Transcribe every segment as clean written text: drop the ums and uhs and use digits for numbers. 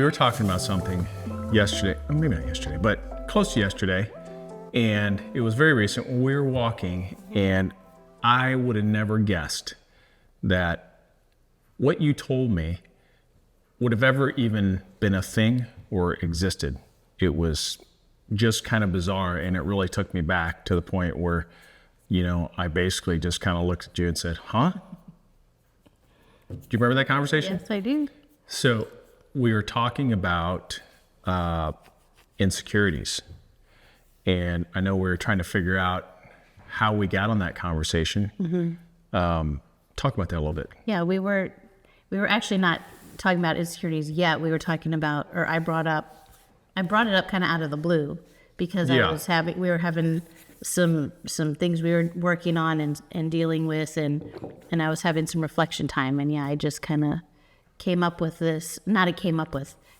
were talking about something yesterday, maybe not yesterday, but close to yesterday, and it was very recent. We were walking, and I would have never guessed that what you told me would have ever even been a thing or existed. It was just kind of bizarre, and it really took me back to the point where, I basically just kind of looked at you and said, huh? Do you remember that conversation? Yes, I do. So we were talking about insecurities, and I know we were trying to figure out how we got on that conversation. Mm-hmm. Talk about that a little bit. Yeah, we were actually not talking about insecurities yet. We were talking about, or I brought it up kind of out of the blue because we were having some things we were working on and dealing with, and I was having some reflection time, and I just kind of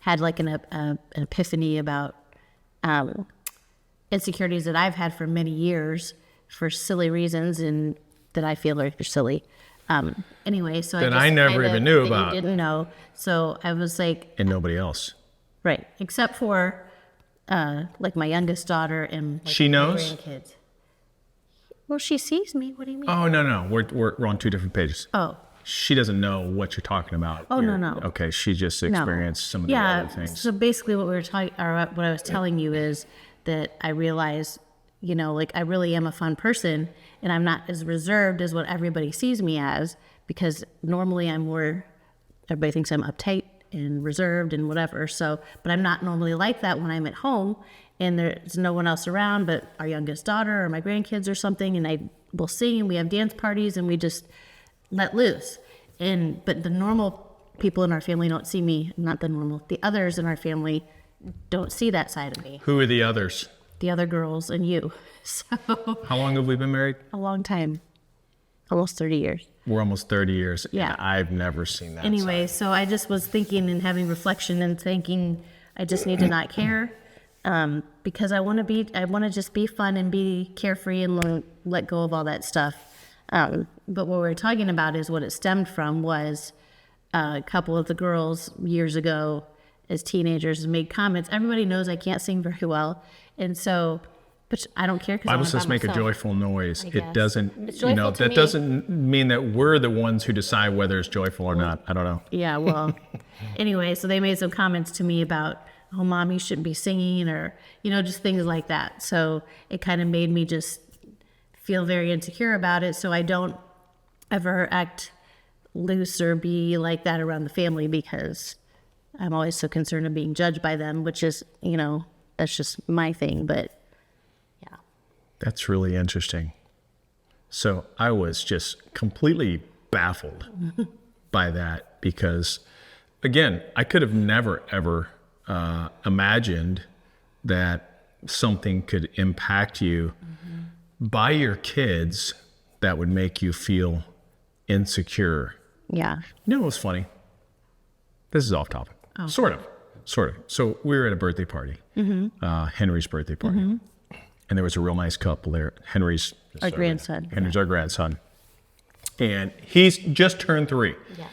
had like an epiphany about insecurities that I've had for many years for silly reasons and that I feel are silly. Anyway, so that I never even knew about. You didn't know. So I was like, and nobody else. Right. Except for like my youngest daughter and like she knows? My grandkids. Well, she sees me. What do you mean? Oh, no. We're on two different pages. Oh. She doesn't know what you're talking about. Oh, no. Okay, she just experienced some of the other things. So basically what what I was telling you is that I realized, I really am a fun person, and I'm not as reserved as what everybody sees me as, because normally everybody thinks I'm uptight and reserved and whatever. So, but I'm not normally like that when I'm at home and there's no one else around but our youngest daughter or my grandkids or something, and I will sing and we have dance parties and we just let loose. But the normal people in our family don't see me, the others in our family don't see that side of me. Who are the others? The other girls and you. So how long have we been married? A long time. Almost 30 years. We're almost 30 years. Yeah. And I've never seen that. Anyway, so I just was thinking and having reflection and thinking I just need to not care, because I want to just be fun and be carefree and let go of all that stuff. But what we were talking about is what it stemmed from was a couple of the girls years ago as teenagers made comments. Everybody knows I can't sing very well. And so, but I don't care. Bible says make a joyful noise. It doesn't, that doesn't mean that we're the ones who decide whether it's joyful or not. I don't know. Yeah, well, anyway, so they made some comments to me about, oh, Mom, you shouldn't be singing, or, just things like that. So it kind of made me just feel very insecure about it. So I don't ever act loose or be like that around the family, because I'm always so concerned of being judged by them, which is, that's just my thing. But yeah. That's really interesting. So I was just completely baffled by that, because, again, I could have never, ever imagined that something could impact you by your kids that would make you feel insecure. Yeah. It was funny. This is off topic. Oh. Sort of. So we were at a birthday party, Henry's birthday party. Mm-hmm. And there was a real nice couple there. Henry's our grandson. Our grandson. And he's just turned 3. Yeah.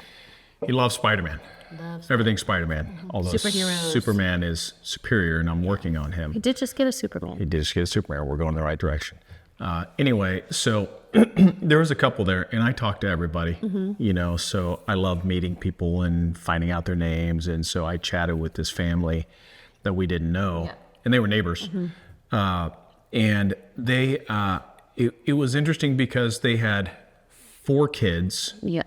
He loves Spider-Man. Everything Spider-Man. Mm-hmm. Although Superheroes. Superman is superior, and I'm working on him. He did just get a Superman. We're going in the right direction. Anyway, so there was a couple there, and I talked to everybody, so I love meeting people and finding out their names. And so I chatted with this family that we didn't know, and they were neighbors. And they, it was interesting because they had 4 kids. Yes.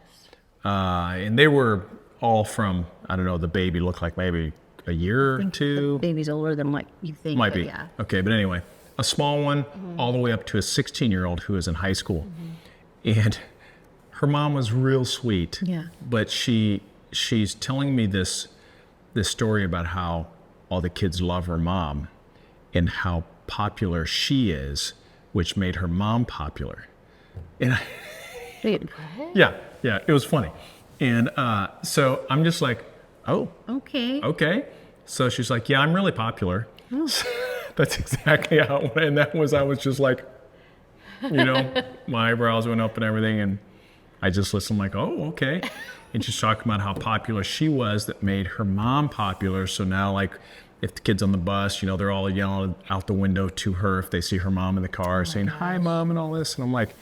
And they were all from, I don't know, the baby looked like maybe a year or 2. The baby's older than what you think. Might be. Yeah. Okay, but anyway, a small one all the way up to a 16-year-old who is in high school. And her mom was real sweet. Yeah. But she's telling me this story about how all the kids love her mom and how popular she is, which made her mom popular. And Wait, what? Yeah, it was funny. And so I'm just like, oh. Okay. So she's like, yeah, I'm really popular. Oh. That's exactly how it went. And I was just like, my eyebrows went up and everything. And I just listened like, oh, okay. And she's talking about how popular she was that made her mom popular. So now, like, if the kid's on the bus, they're all yelling out the window to her if they see her mom in the car saying, hi, Mom, and all this. And I'm like,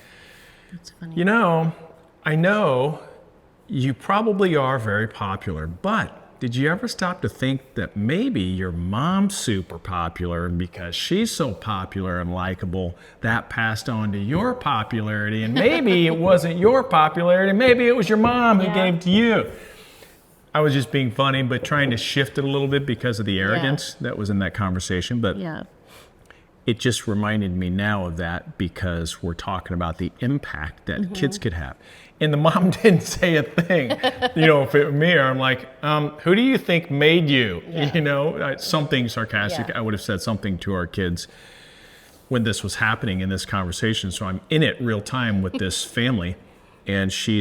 That's funny. I know you probably are very popular, but did you ever stop to think that maybe your mom's super popular, and because she's so popular and likable, that passed on to your popularity, and maybe it wasn't your popularity, maybe it was your mom who gave to you. I was just being funny, but trying to shift it a little bit because of the arrogance that was in that conversation. But it just reminded me now of that because we're talking about the impact that kids could have. And the mom didn't say a thing. If it were me, I'm like, who do you think made you? Something sarcastic. I would have said something to our kids when this was happening in this conversation. So I'm in it real time with this family, and she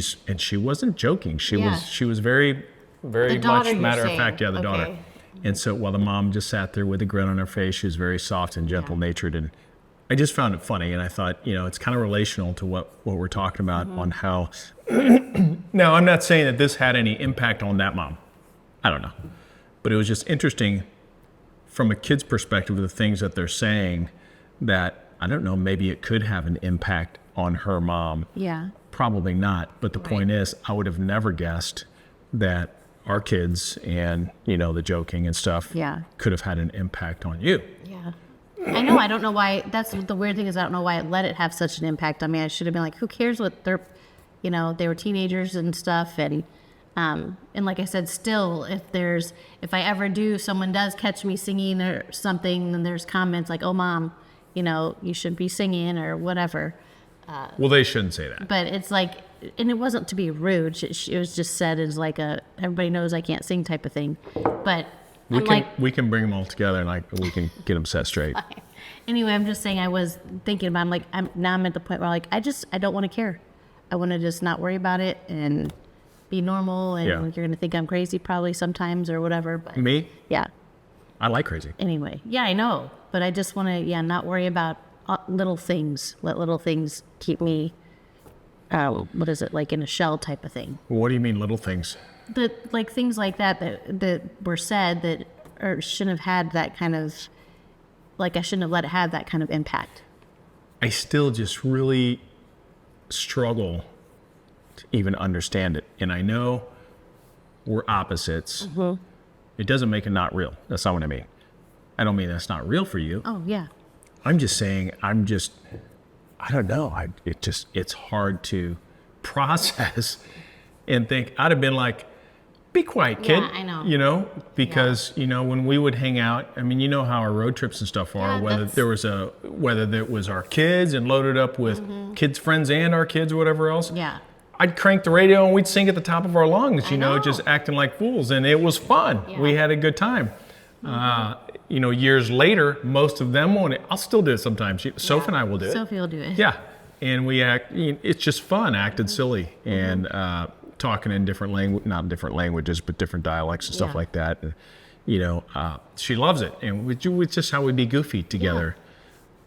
wasn't joking. She was very, very much matter of fact. Yeah, the daughter. And so while the mom just sat there with a grin on her face, she was very soft and gentle natured, and I just found it funny, and I thought, it's kind of relational to what we're talking about on how. Now, I'm not saying that this had any impact on that mom. I don't know. But it was just interesting from a kid's perspective, the things that they're saying that, I don't know, maybe it could have an impact on her mom. Yeah. Probably not. But the point is, I would have never guessed that our kids and, the joking and stuff could have had an impact on you. Yeah. I know. I don't know why. That's the weird thing is I don't know why it let it have such an impact on me. I should have been like, who cares what they're, they were teenagers and stuff. And like I said, still, if I ever do, someone does catch me singing or something, and there's comments like, oh, Mom, you should be singing or whatever. Well, they shouldn't say that. But it's like, and it wasn't to be rude. It was just said as like everybody knows I can't sing type of thing. But we can bring them all together and we can get them set straight. Anyway, I'm just saying I was thinking about it. I'm at the point where I don't want to care. I want to just not worry about it and be normal. And you're going to think I'm crazy probably sometimes or whatever. But me? Yeah. I like crazy. Anyway. Yeah, I know. But I just want to, not worry about little things. Let little things keep me, what is it, like in a shell type of thing. What do you mean little things? Things like that were said that or shouldn't have had that kind of, I shouldn't have let it have that kind of impact. I still just really struggle to even understand it. And I know we're opposites. Mm-hmm. It doesn't make it not real. That's not what I mean. I don't mean that's not real for you. Oh, yeah. I'm just saying, I don't know. It's hard to process and think. I'd have been like, be quiet, kid. Yeah, I know. Because, when we would hang out, I mean, how our road trips and stuff are, whether it was our kids and loaded up with kids' friends and our kids or whatever else. Yeah. I'd crank the radio and we'd sing at the top of our lungs, just acting like fools. And it was fun. Yeah. We had a good time. Mm-hmm. Years later, most of them won't. I'll still do it sometimes. Sophie and I will do it. Sophie will do it. Yeah. And we act, it's just fun, acted silly. And talking in not different languages, but different dialects and stuff like that. And, she loves it. And it's just how we be goofy together.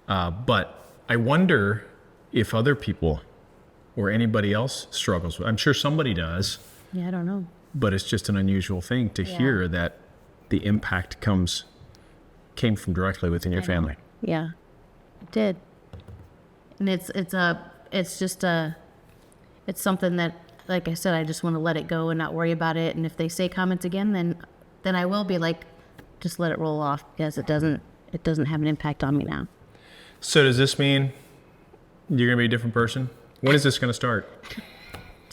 Yeah. But I wonder if other people or anybody else struggles with it. I'm sure somebody does. Yeah, I don't know. But it's just an unusual thing to hear that the impact came from directly within your family. Yeah, it did. And it's something that, like I said, I just want to let it go and not worry about it. And if they say comments again, then I will be like, just let it roll off because it doesn't have an impact on me now. So does this mean you're gonna be a different person? When is this gonna start?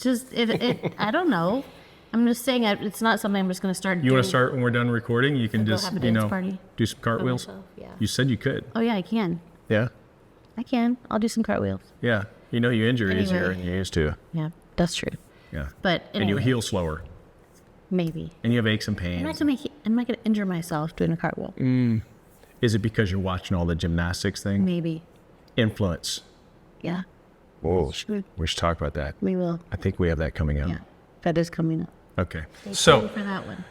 I don't know. I'm just saying it's not something I'm just going to start doing. You want to start when we're done recording? You can just, do some cartwheels? Yeah. You said you could. Oh, yeah, I can. Yeah? I can. I'll do some cartwheels. Yeah. You injure easier than you used to. Yeah, that's true. Yeah. But anyway, and you heal slower. Maybe. And you have aches and pains. I'm not going to injure myself doing a cartwheel. Is it because you're watching all the gymnastics thing? Maybe. Influence. Yeah. Whoa. We should talk about that. We will. I think we have that coming up. Yeah, that is coming up. Okay. So for that one.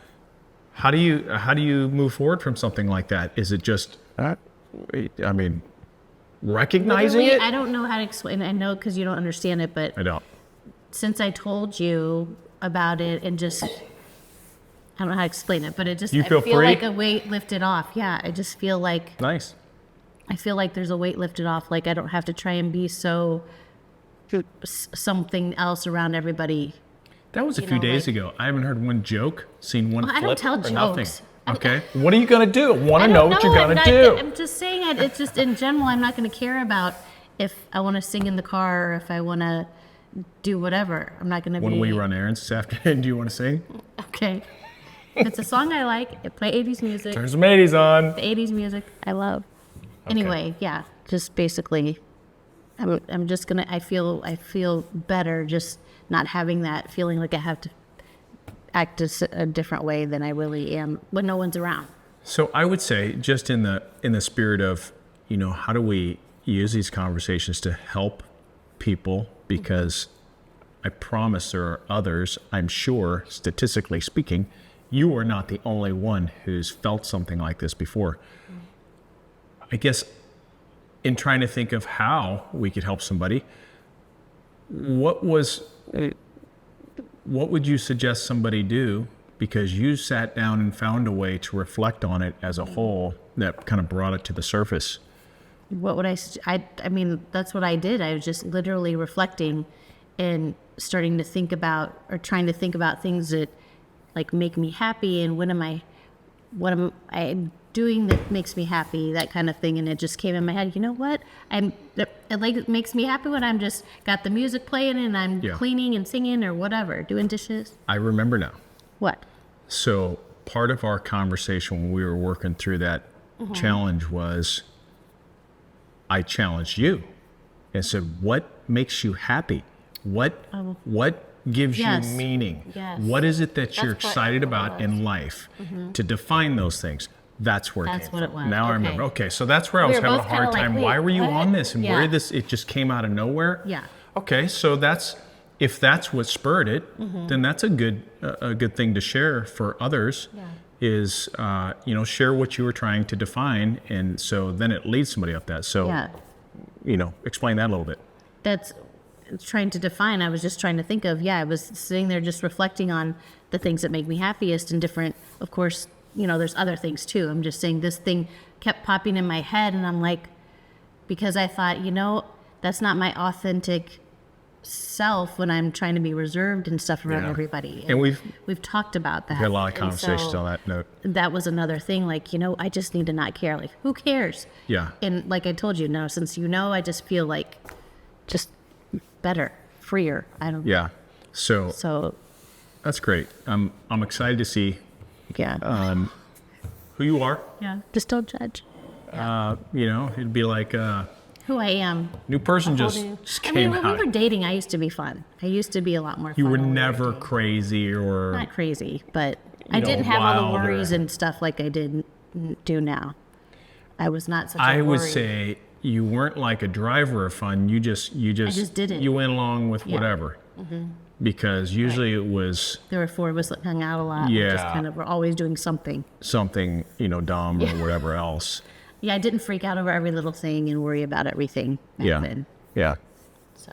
How do you move forward from something like that? Is it just, recognizing it? I don't know how to explain. I know because you don't understand it, but I don't. Since I told you about it and just, I don't know how to explain it, but it just, You I feel feel free? like a weight lifted off. Yeah, I just feel like, Nice. I feel like there's a weight lifted off. Like I don't have to try and be so something else around everybody. That was a You few know, days like- ago. I haven't heard one joke, seen one Well, I flip don't tell or nothing. jokes. Okay. What are you going to do? Want I to don't know what you're going to I'm do. not, I'm just saying it's just in general, I'm not going to care about if I want to sing in the car or if I want to do whatever. I'm not going to be. When we run errands this afternoon, do you want to sing? Okay. If it's a song I like, I play 80s music. Turn some 80s on. The 80s music I love. Anyway, yeah, just basically, I'm just gonna. I feel better just not having that feeling like I have to act a different way than I really am when no one's around. So I would say, just in the spirit of, how do we use these conversations to help people? Because I promise there are others, I'm sure, statistically speaking, you are not the only one who's felt something like this before. I guess in trying to think of how we could help somebody, what would you suggest somebody do? Because you sat down and found a way to reflect on it as a whole that kind of brought it to the surface. What would I mean, that's what I did. I was just literally reflecting and starting to think about or trying to think about things that like make me happy and what am I doing that makes me happy, that kind of thing. And it just came in my head, you know what? It makes me happy when I'm just got the music playing and I'm cleaning and singing or whatever, doing dishes. I remember now. What? So part of our conversation when we were working through that challenge was I challenged you and said, what makes you happy? What gives Yes. you meaning? Yes. What is it that you're That's what excited it about was. in life? To define those things. That's where That's it came what it from. was. Now I Okay. remember. Okay, so that's where I We was were having a both kinda hard like, time. wait, Why were you what? on this? And where Yeah. did this? It just came out of nowhere. Yeah. Okay, so if that's what spurred it, then that's a good thing to share for others. Yeah. Is share what you were trying to define, and so then it leads somebody up that. So explain that a little bit. That's trying to define. I was just trying to think of, I was sitting there just reflecting on the things that make me happiest and different. Of course, there's other things too. I'm just saying this thing kept popping in my head and I'm like, because I thought, that's not my authentic self when I'm trying to be reserved and stuff around Yeah. everybody. And we've talked about that. had a lot of And conversations so on that note. that was another thing. Like, I just need to not care. Like, who cares? Yeah. And like I told you, now since I just feel like just better, freer. I don't. Yeah. So So that's great. I'm excited to see yeah. who you are. Yeah. Just don't judge It'd be like who I am. new person just Holding- came when out. we were dating, I used to be fun. I used to be a lot more fun. You were when we never dating. crazy or Not crazy, but I know, didn't have all the wild or- worries and stuff like I do now. I was not such a I would worry. say you weren't like a driver of fun. You just just did it. You went along with whatever. Because usually it was There were four of us that hung out a lot. Yeah. We just kind of were always doing something. something, dumb or whatever else. Yeah, I didn't freak out over every little thing and worry about everything back Yeah. then. Yeah.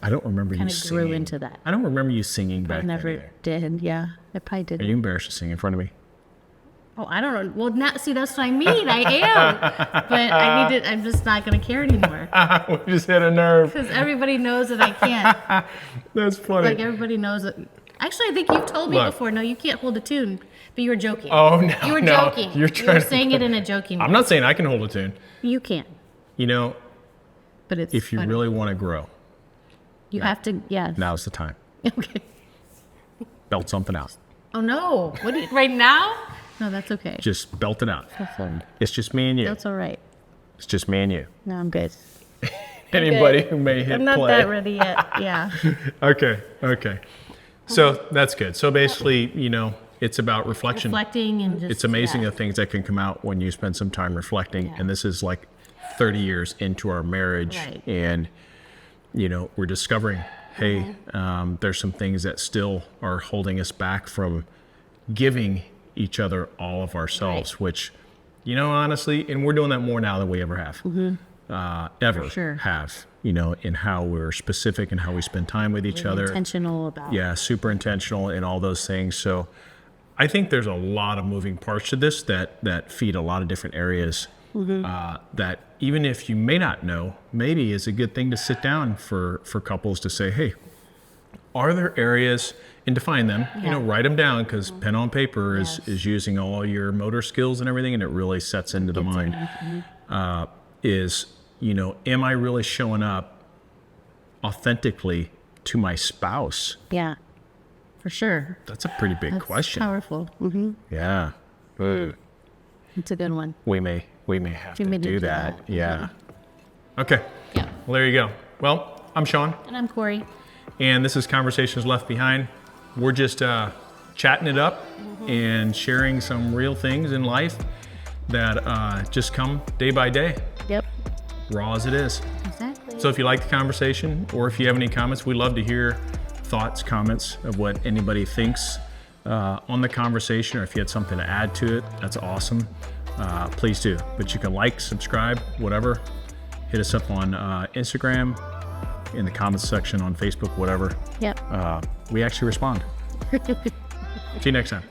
I don't remember you Kind of singing. grew into that. I don't remember you singing back I never then either. did. Yeah, I probably Are did. you embarrassed to sing in front of me? Oh, I don't know. Well, not see. That's what I mean. I am, but I need to. I'm just not going to care anymore We just hit a nerve. because everybody knows that I can't. That's funny. Like everybody knows that. Actually, I think you've told me Look. before. No, you can't hold a tune, but you were joking. Oh, no, you were no. joking. You're You trying were to- saying it in a joking way. I'm not saying I can hold a tune. You can't, but it's. If you funny. really want to grow, you have to. Yeah. now's the time. Okay. Belt something out. Oh no! What? Right now? No, that's okay. Just belt it out. That's all right. It's just me and you. That's all right. It's just me and you. No, I'm good. Anybody who may hit I'm not play. that ready yet. Yeah. Okay. So that's good. So basically, it's about reflection. Reflecting and just. It's amazing yeah. the things that can come out when you spend some time reflecting. Yeah. And this is like 30 years into our marriage. Right. And, we're discovering, hey, there's some things that still are holding us back from giving each other all of ourselves, Right. which, honestly, and we're doing that more now than we ever have. ever sure. have, in how we're specific and how we spend time with each other. Intentional about. Yeah, super intentional in all those things. So I think there's a lot of moving parts to this that feed a lot of different areas that even if you may not know, maybe is a good thing to sit down for couples to say, hey, are there areas, and define them, write them down, because pen on paper is using all your motor skills and everything, and it really sets into the mind. Am I really showing up authentically to my spouse? Yeah, for sure. That's a pretty big question. Powerful. Yeah. It's a good one. We may have to do that. Yeah. Mm-hmm. Okay. Yeah. Well, there you go. Well, I'm Shawn, And I'm Kori. and this is Conversations Left Behind. We're just chatting it up and sharing some real things in life that just come day by day, Yep. raw as it is. Exactly. So if you like the conversation, or if you have any comments, we'd love to hear thoughts, comments of what anybody thinks on the conversation, or if you had something to add to it, that's awesome. Please do. But you can like, subscribe, whatever. Hit us up on Instagram, in the comments section on Facebook, whatever. Yep. We actually respond. See you next time.